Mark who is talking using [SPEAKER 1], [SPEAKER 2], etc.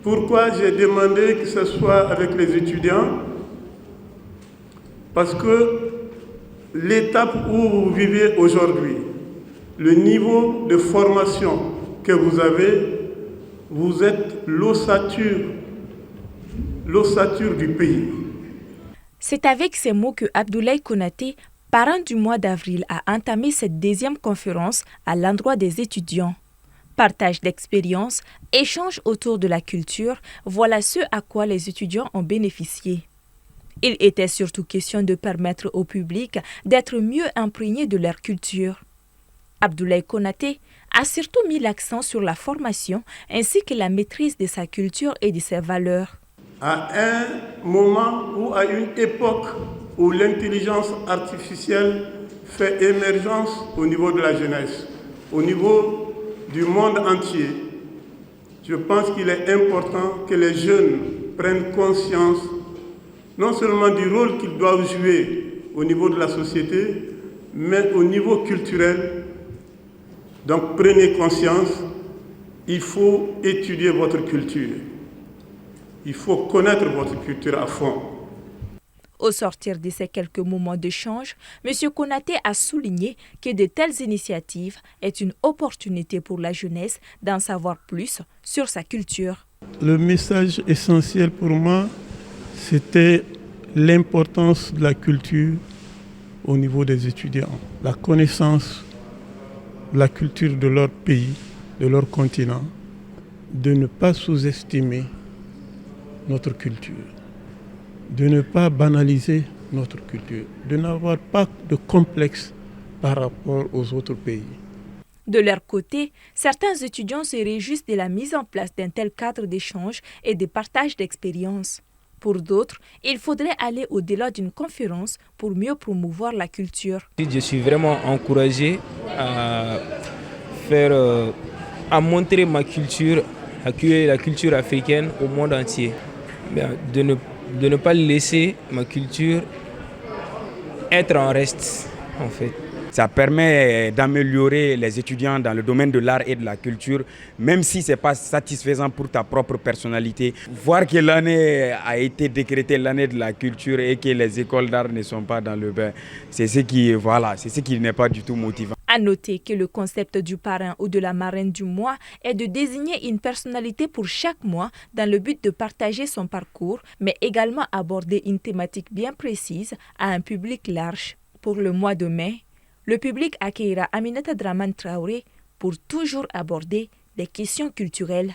[SPEAKER 1] Pourquoi j'ai demandé que ce soit avec les étudiants? Parce que l'étape où vous vivez aujourd'hui, le niveau de formation que vous avez, vous êtes l'ossature du pays.
[SPEAKER 2] C'est avec ces mots que Abdoulaye Konaté, parrain du mois d'avril, a entamé cette deuxième conférence à l'endroit des étudiants. Partage d'expériences, échange autour de la culture, voilà ce à quoi les étudiants ont bénéficié. Il était surtout question de permettre au public d'être mieux imprégné de leur culture. Abdoulaye Konaté a surtout mis l'accent sur la formation ainsi que la maîtrise de sa culture et de ses valeurs.
[SPEAKER 1] À un moment ou à une époque où l'intelligence artificielle fait émergence au niveau de la jeunesse, au niveau du monde entier, je pense qu'il est important que les jeunes prennent conscience non seulement du rôle qu'ils doivent jouer au niveau de la société, mais au niveau culturel. Donc prenez conscience, il faut étudier votre culture. Il faut connaître votre culture à fond.
[SPEAKER 2] Au sortir de ces quelques moments d'échange, M. Konaté a souligné que de telles initiatives est une opportunité pour la jeunesse d'en savoir plus sur sa culture.
[SPEAKER 1] Le message essentiel pour moi, c'était l'importance de la culture au niveau des étudiants. La connaissance de la culture de leur pays, de leur continent, de ne pas sous-estimer notre culture, de ne pas banaliser notre culture, de n'avoir pas de complexe par rapport aux autres pays.
[SPEAKER 2] De leur côté, certains étudiants se réjouissent de la mise en place d'un tel cadre d'échange et de partage d'expériences. Pour d'autres, il faudrait aller au-delà d'une conférence pour mieux promouvoir la culture.
[SPEAKER 3] Je suis vraiment encouragé à montrer ma culture, à accueillir la culture africaine au monde entier. De ne pas laisser ma culture être en reste, en fait.
[SPEAKER 4] Ça permet d'améliorer les étudiants dans le domaine de l'art et de la culture, même si ce n'est pas satisfaisant pour ta propre personnalité. Voir que l'année a été décrétée l'année de la culture et que les écoles d'art ne sont pas dans le bain, c'est ce qui n'est pas du tout motivant.
[SPEAKER 2] À noter que le concept du parrain ou de la marraine du mois est de désigner une personnalité pour chaque mois dans le but de partager son parcours, mais également aborder une thématique bien précise à un public large. Pour le mois de mai, le public accueillera Aminata Dramane Traoré pour toujours aborder des questions culturelles.